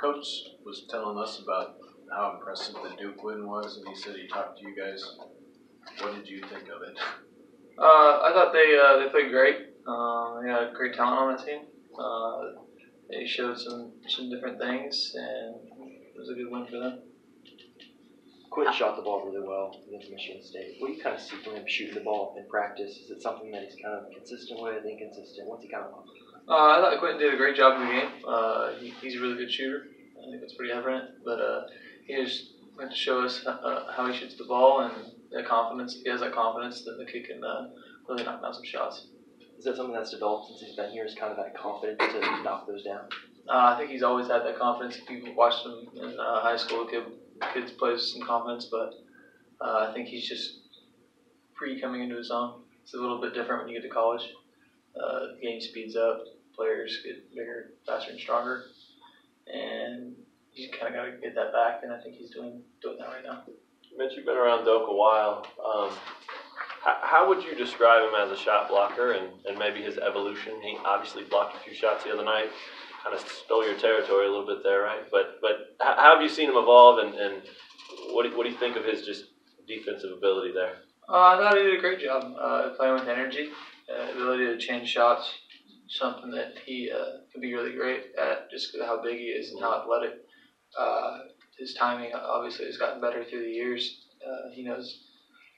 Coach was telling us about how impressive the Duke win was, and he said he talked to you guys. What did you think of it? I thought they played great. They had great talent on the team. They showed some different things, and it was a good win for them. Quinn shot the ball really well against Michigan State. What do you kind of see from him shooting the ball in practice? Is it something that he's kind of consistent with, inconsistent? What's he kind of like? I thought Quentin did a great job in the game. He's a really good shooter. I think that's pretty evident. But he just went to show us how he shoots the ball and that confidence. He has that confidence that the kid can really knock down some shots. Is that something that's developed since he's been here? Is kind of that confidence to knock those down? I think he's always had that confidence. If you watched him in high school, kids play with some confidence, but I think he's just coming into his own. It's a little bit different when you get to college. The game speeds up, players get bigger, faster, and stronger, and you kind of got to get that back. And I think he's doing that right now. Mitch, you've been around Doak a while. How would you describe him as a shot blocker and maybe his evolution? He obviously blocked a few shots the other night. Kind of stole your territory a little bit there, right? But how have you seen him evolve, and what do you think of his just defensive ability there? I thought he did a great job playing with energy, ability to change shots, something that he can be really great at just because of how big he is and how athletic. His timing obviously has gotten better through the years. He knows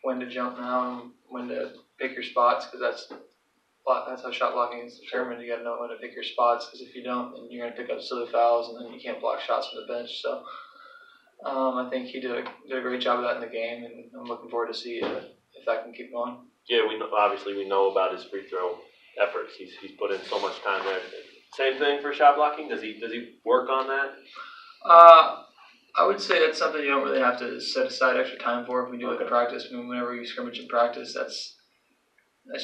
when to jump now and when to pick your spots, because that's how shot blocking is determined. You got to know when to pick your spots, because if you don't, then you're going to pick up silly fouls, and then you can't block shots from the bench. So I think he did a great job of that in the game, and I'm looking forward to see if that can keep going. Yeah, we know about his free throw efforts. He's put in so much time there. Same thing for shot blocking. Does he work on that? I would say that's something you don't really have to set aside extra time for. If we do it in practice, I mean, whenever you scrimmage in practice, that's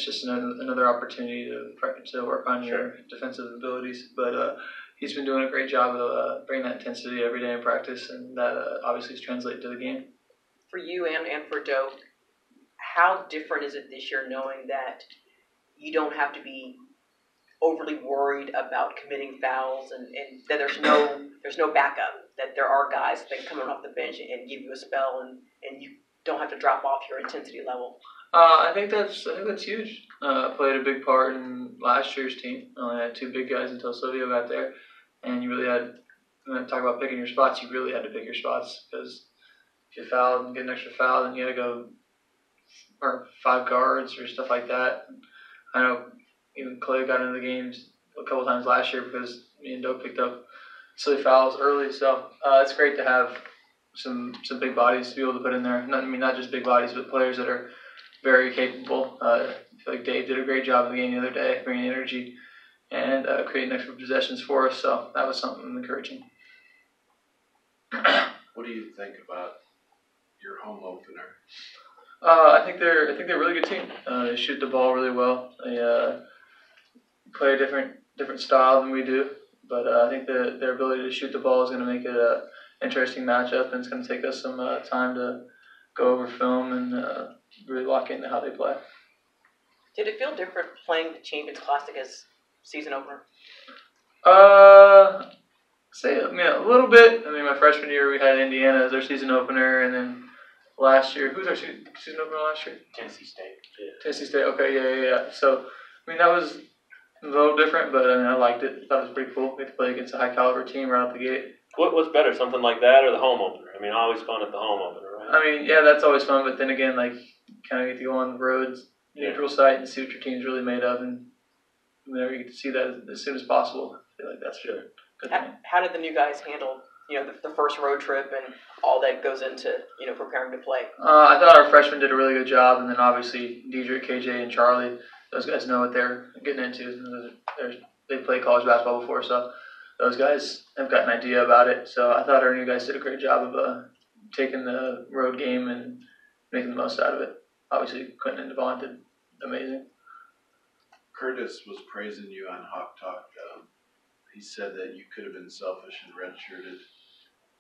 just another opportunity to work on your defensive abilities. But he's been doing a great job of bringing that intensity every day in practice, and that obviously is translated to the game. For you and for Doak, how different is it this year knowing that you don't have to be overly worried about committing fouls and that there's no backup, that there are guys that can come off the bench and give you a spell and you don't have to drop off your intensity level? I think that's huge. Played a big part in last year's team. Only had two big guys until Silvio got there, and you really had. When I talk about picking your spots, you really had to pick your spots, because if you fouled and get an extra foul, then you had to go or 5 guards or stuff like that. I know even Clay got into the games a couple times last year because me and Doak picked up silly fouls early. So it's great to have some big bodies to be able to put in there. Not just big bodies, but players that are very capable. I feel like Dave did a great job in the game the other day, bringing energy and creating extra possessions for us. So that was something encouraging. What do you think about your home opener? I think they're a really good team. They shoot the ball really well. They play a different style than we do, but I think their ability to shoot the ball is going to make it an interesting matchup, and it's going to take us some time to go over film and really lock into how they play. Did it feel different playing the Champions Classic as season opener? A little bit. My freshman year we had Indiana as our season opener, and then last year, who's our season opener last year? Tennessee State. Yeah. Tennessee State. Okay, yeah. So that was a little different, but I liked it. I thought it was pretty cool. We had to play against a high caliber team right out the gate. What's better, something like that or the home opener? Always fun at the home opener, right? Yeah, that's always fun, but then again, kind of get to go on the roads, neutral site, and see what your team's really made of, and whenever you get to see that as soon as possible, I feel like that's good. How did the new guys handle, the first road trip and all that goes into, preparing to play? I thought our freshmen did a really good job, and then obviously Dedrick, KJ, and Charlie, those guys know what they're getting into. They've played college basketball before, so those guys have got an idea about it. So I thought our new guys did a great job of taking the road game and making the most out of it. Obviously, Quentin and Devon did amazing. Curtis was praising you on Hawk Talk. He said that you could have been selfish and redshirted,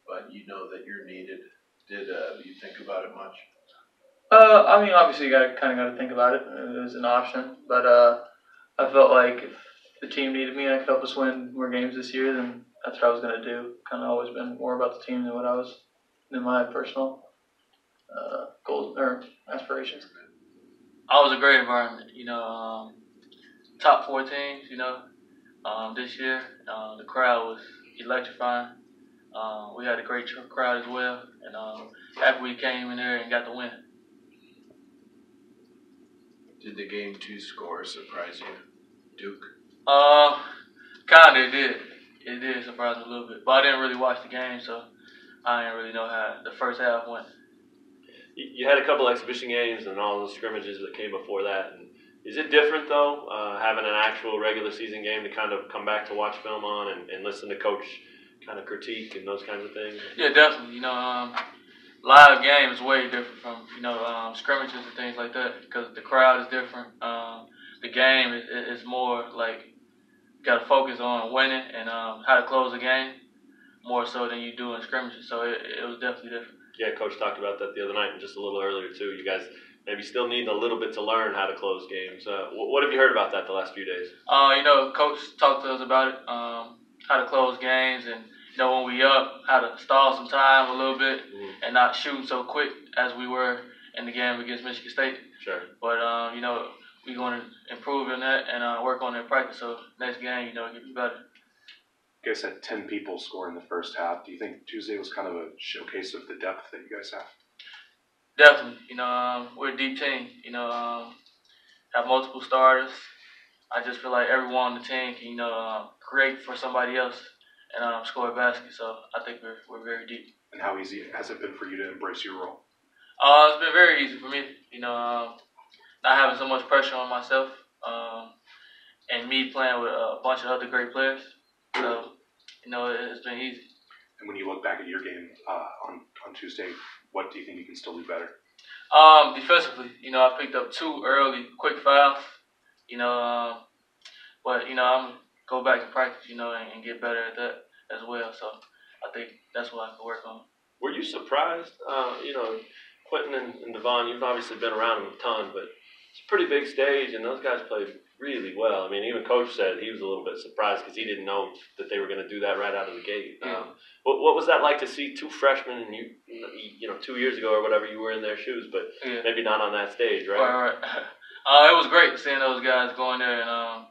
but you know that you're needed. Did you think about it much? Obviously you got to think about it. It was an option, but I felt like if the team needed me and I could help us win more games this year, then that's what I was gonna do. Kind of always been more about the team than my personal goals or aspirations. Oh, it was a great environment. Top 4 teams. This year, the crowd was electrifying. We had a great crowd as well, and happy we came in there and got the win. Did the game 2 score surprise you, Duke? Kinda it did. It did surprise me a little bit, but I didn't really watch the game, so I didn't really know how the first half went. You had a couple exhibition games and all those scrimmages that came before that. And is it different, though, having an actual regular season game to kind of come back to watch film on and listen to coach kind of critique and those kinds of things? Yeah, definitely. Live game is way different from, scrimmages and things like that because the crowd is different. The game is more like you got to focus on winning and how to close the game more so than you do in scrimmages. So it was definitely different. Yeah, Coach talked about that the other night and just a little earlier, too. You guys maybe still need a little bit to learn how to close games. What have you heard about that the last few days? Coach talked to us about it, how to close games and, when we up, how to stall some time a little bit and not shooting so quick as we were in the game against Michigan State. Sure. But, we're going to improve on that and work on it in practice. So next game, it get better. You guys had 10 people score in the first half. Do you think Tuesday was kind of a showcase of the depth that you guys have? Definitely. We're a deep team. Have multiple starters. I just feel like everyone on the team can, create for somebody else and score a basket. So I think we're very deep. And how easy has it been for you to embrace your role? It's been very easy for me. Not having so much pressure on myself, and me playing with a bunch of other great players. So, it's been easy. And when you look back at your game on Tuesday, what do you think you can still do better? Defensively, I picked up 2 early quick fouls, but, I'm go back to practice, and get better at that as well. So I think that's what I can work on. Were you surprised? Quentin and Devon, you've obviously been around them a ton, but it's a pretty big stage, and those guys played really well. I mean, even Coach said he was a little bit surprised because he didn't know that they were going to do that right out of the gate. Yeah. What was that like to see 2 freshmen, and you 2 years ago or whatever, you were in their shoes, but maybe not on that stage, right? Right. It was great seeing those guys go in there and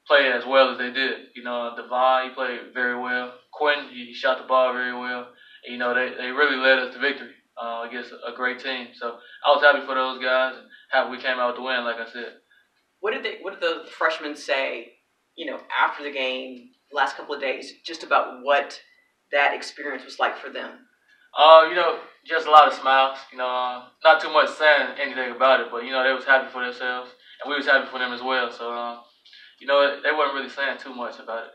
play as well as they did. Devon, he played very well. Quentin, he shot the ball very well. And, they really led us to victory against a great team. So I was happy for those guys and happy we came out with the win, like I said. What did the freshmen say, after the game, last couple of days, just about what that experience was like for them? Just a lot of smiles. Not too much saying anything about it, but they was happy for themselves, and we was happy for them as well. So they wasn't really saying too much about it.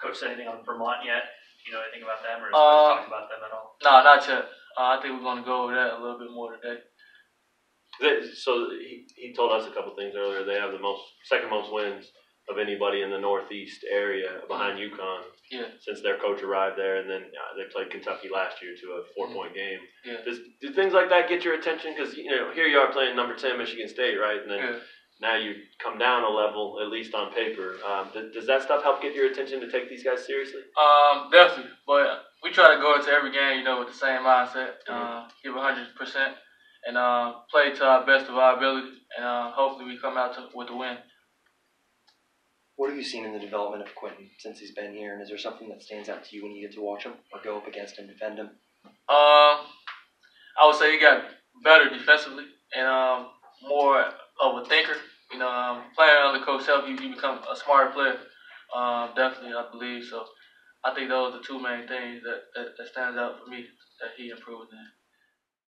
Coach said anything on Vermont yet? Anything about them, or is talk about them at all? No, not yet. I think we're going to go over that a little bit more today. So he told us a couple things earlier. They have the second most wins of anybody in the Northeast area behind UConn since their coach arrived there, and then they played Kentucky last year to a 4-point game. Yeah. Do things like that get your attention? Because here you are playing number 10 Michigan State, right? And then now you come down a level, at least on paper. Does that stuff help get your attention to take these guys seriously? Definitely. But we try to go into every game, with the same mindset, give 100%, and play to our best of our ability, and hopefully we come out with the win. What have you seen in the development of Quentin since he's been here, and is there something that stands out to you when you get to watch him or go up against him, defend him? I would say he got better defensively and more of a thinker. Playing under Coach Help, you become a smarter player. Definitely, I believe so. I think those are the 2 main things that stands out for me that he improved in.